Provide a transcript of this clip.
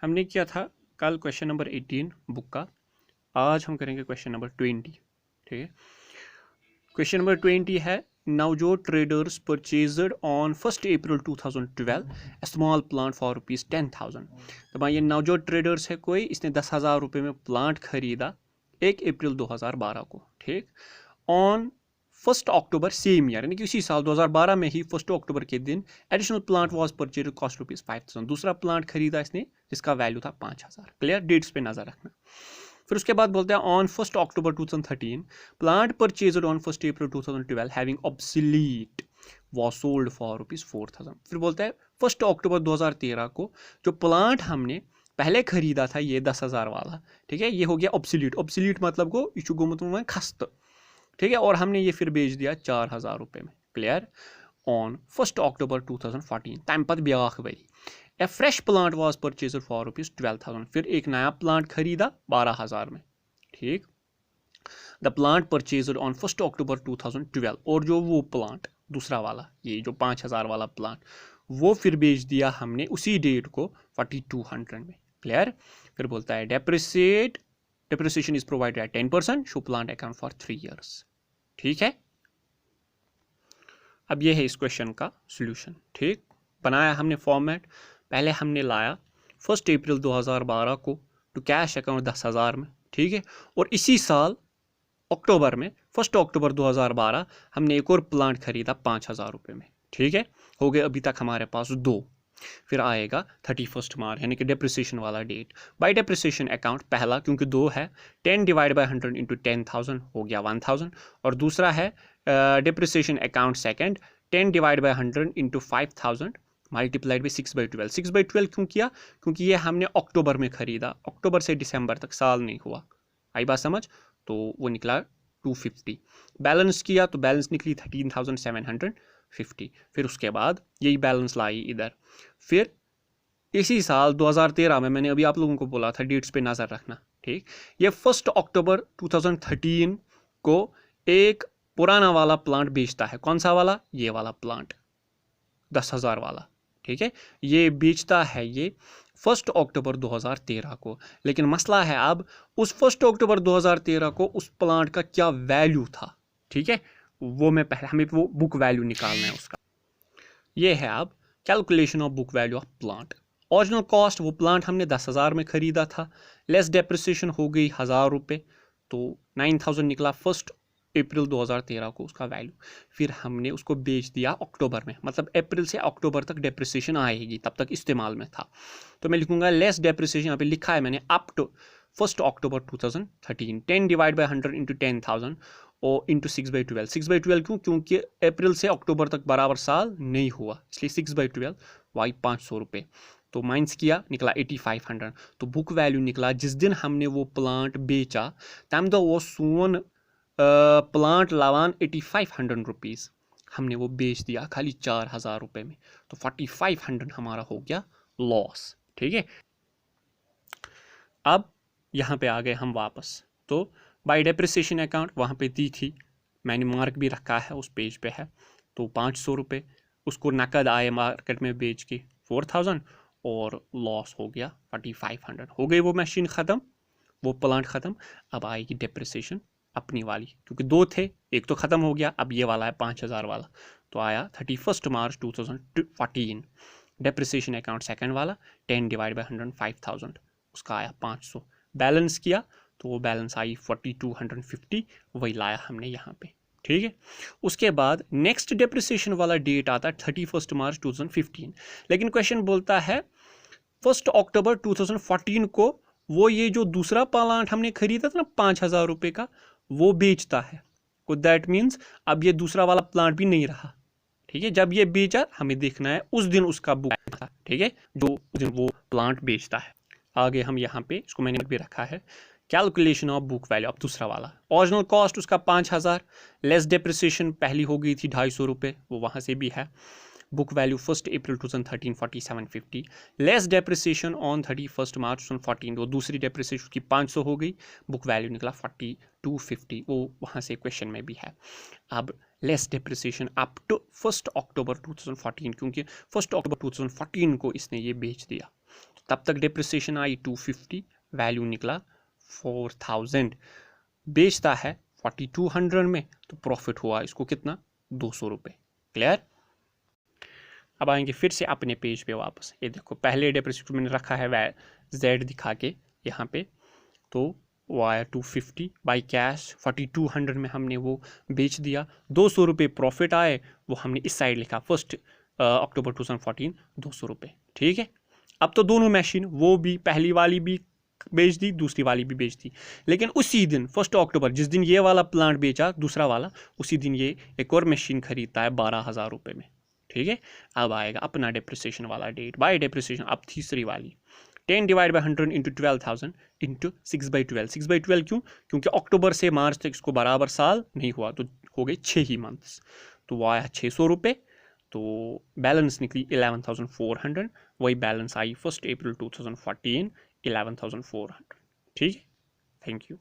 हमने किया था कल क्वेश्चन नंबर 18 बुक का। आज हम करेंगे क्वेश्चन नंबर 20। ठीक है, क्वेश्चन नंबर 20 है Navjot traders purchased on 1 April 2012 A small plant for ₹10,000। तो ये नवजोत ट्रेडर्स है कोई, इसने 10,000 रुपये में प्लांट खरीदा 1 अप्रैल 2012 को। ठीक, ऑन 1 अक्टूबर सेम ईयर, यानी कि उसी साल 2012 में ही 1 अक्टूबर के दिन additional plant was purchase cost ₹5,000। दूसरा प्लांट खरीदा इसने जिसका वैल्यू था 5,000। क्लियर, डेट्स पे नजर रखना। फिर उसके बाद बोलते हैं on 1 October 2013 plant purchased on 1 April 2012 having obsolete was sold for ₹4,000। फिर बोलते हैं 1 अक्टूबर 2013 को जो प्लांट हमने पहले खरीदा था ये 10,000 वाला, ठीक है, ये हो गया ऑब्सोलीट। ऑब्सोलीट मतलब को यह गोमुत खस्त, ठीक है, और हमने ये फिर बेच दिया 4,000 रुपये में। क्लियर, ऑन 1 अक्टूबर 2014 तम पत ब्याख वरी a fresh plant was purchase for ₹12,000। फिर एक नया प्लांट खरीदा 12,000 में। ठीक, the plant purchase on 1 October 2012, और जो वो प्लांट दूसरा वाला, ये जो 5,000 वाला प्लांट, वो फिर बेच दिया हमने उसी डेट को 4,200 में। क्लियर, फिर बोलता है depreciation is provided eight 10%, show plant account for 3 years. ठीक है, अब ये है इस क्वेश्चन का सॉल्यूशन। ठीक, बनाया हमने फॉर्मेट, पहले हमने लाया 1 अप्रैल 2012 को टू कैश अकाउंट 10,000 में। ठीक है, और इसी साल अक्टूबर में 1 अक्टूबर 2012 हमने एक और प्लांट खरीदा 5,000 रुपये में। ठीक है, हो गए अभी तक हमारे पास 2। फिर आएगा 31 मार्च, यानी कि डेप्रिसिएशन वाला डेट। बाय डेप्रिसिएशन अकाउंट पहला क्योंकि 2 है, 10 डिवाइड बाय 100 इंटू 10,000 हो गया 1,000। और दूसरा है depreciation account second, 10 divide by 100 into 5,000 multiplied by 6/12। 6/12 क्यों किया? क्योंकि ये हमने अक्टूबर में खरीदा, अक्टूबर से दिसंबर तक साल नहीं हुआ। आई बात समझ? तो वो निकला 250। बैलेंस किया तो बैलेंस निकली 13,750। फिर उसके बाद यही बैलेंस लाई इधर। फिर इसी साल 2013 में मैंने अभी आप लोगों को बोला था डेट्स पे नज़र रखना। ठीक, ये 1 अक्टूबर 2013 को एक पुराना वाला प्लांट बेचता है। कौन सा वाला? ये वाला प्लांट 10,000 वाला। ठीक है, ये बेचता है ये 1 अक्टूबर 2013 को। लेकिन मसला है अब उस 1 अक्टूबर 2013 को उस प्लांट का क्या वैल्यू था। ठीक है, वो मैं पहले, हमें वो बुक वैल्यू निकालना है उसका। ये है अब calculation of book value of plant. Original cost, वो प्लांट हमने 10,000 में खरीदा था, लेस डेप्रिसिएशन हो गई 1,000 रुपये, तो 9,000 निकला 1 अप्रैल 2013 को उसका वैल्यू। फिर हमने उसको बेच दिया अक्टूबर में, मतलब अप्रैल से अक्टूबर तक डेप्रिसिएशन आएगी, तब तक इस्तेमाल में था। तो मैं लिखूंगा लेस डेप्रिसिएशन, यहाँ पे लिखा है मैंने up to 1 October 2013, 10 divide by 100 into 10,000 और इंटू 6/12। 6/12 क्यों? क्योंकि अप्रैल से अक्टूबर तक बराबर साल नहीं हुआ, इसलिए 6/12 वाई 500 रुपये। तो माइनस किया, निकला 8,500। तो बुक वैल्यू निकला जिस दिन हमने वो प्लांट बेचा तम दो वो सोन प्लांट लावान 8,500 रुपीज़, हमने वो बेच दिया खाली 4,000 रुपये में। तो 4,500 हमारा हो गया लॉस। ठीक है, अब यहाँ पे आ गए हम वापस। तो बाय डेप्रिसिएशन अकाउंट वहाँ पे दी थी, मैंने मार्क भी रखा है, उस पेज पे है। तो 500 रुपये उसको नकद आए मार्केट में बेच के 4,000, और लॉस हो गया 4,500। हो गई वो मशीन ख़त्म, वो प्लांट ख़त्म। अब आएगी डेप्रिसिएशन अपनी वाली, क्योंकि 2 थे, एक तो ख़त्म हो गया, अब ये वाला है 5,000 वाला। तो आया 31 मार्च 2014 डेप्रिसिएशन अकाउंट सेकंड वाला, 10 डिवाइड बाई 100 5,000, उसका आया 500। बैलेंस किया तो वो बैलेंस आई 4,250, वही लाया हमने यहाँ पे। ठीक है, उसके बाद नेक्स्ट डेप्रिसिएशन वाला डेट आता है 31 मार्च 2015। लेकिन क्वेश्चन बोलता है 1 अक्टूबर 2014 को वो ये जो दूसरा प्लांट हमने खरीदा था ना 5,000 रुपये का, वो बेचता है। तो दैट मीन्स अब ये दूसरा वाला प्लांट भी नहीं रहा। ठीक है, जब ये बेचा हमें देखना है उस दिन उसका बुक था। ठीक है, जो दिन वो प्लांट बेचता है। आगे हम यहाँ पे इसको मैंने भी रखा है, कैलकुलेशन ऑफ बुक वैल्यू। अब दूसरा वाला ओरिजिनल कॉस्ट उसका 5,000, लेस डेप्रिसिएशन पहली हो गई थी 250 रुपये, वो वहाँ से भी है। Book value 1 April 2013 4750, less depreciation on 31 मार्च 2014, वो दूसरी डेप्रिसिएशन की 500 हो गई, बुक वैल्यू निकला 4,250, वो वहाँ से क्वेश्चन में भी है। अब लेस डेप्रिसिएशन अप टू 1 अक्टूबर 2014, क्योंकि 1 अक्टूबर 2014 को इसने ये बेच दिया। तब तक डिप्रिसिएशन आई 250, वैल्यू निकला 4000, बेचता है 4200 में, तो प्रॉफिट हुआ इसको कितना, 200 रुपये। क्लियर। अब आएंगे फिर से अपने पेज पे वापस, ये देखो पहले डिप्रिसिएशन मैंने रखा है जेड दिखा के यहाँ पे, तो वो आया 250 बाई कैश, 4200 में हमने वो बेच दिया, 200 रुपये प्रॉफिट आए, वो हमने इस साइड लिखा 1 अक्टूबर 2014 200 रुपये। ठीक है, अब तो दोनों मशीन, वो भी पहली वाली भी बेच दी, दूसरी वाली भी बेच दी, लेकिन उसी दिन 1 अक्टूबर जिस दिन ये वाला प्लांट बेचा दूसरा वाला, उसी दिन ये एक और मशीन खरीदता है 12,000 रुपये में। ठीक है, अब आएगा अपना डिप्रिसिएशन वाला डेट, बाय डिप्रिसिएशन, अब तीसरी वाली 10 डिवाइड बाई 100 इंटू 12,000 इंटू 6/12। 6/12 क्यों, क्योंकि अक्टूबर से मार्च तक इसको बराबर साल नहीं हुआ, तो हो गए 6 ही मंथ्स, तो वो आया 600 रुपये, तो बैलेंस निकली 11,400, वही बैलेंस आई 1 अप्रैल 2014 11,400। ठीक है, थैंक यू।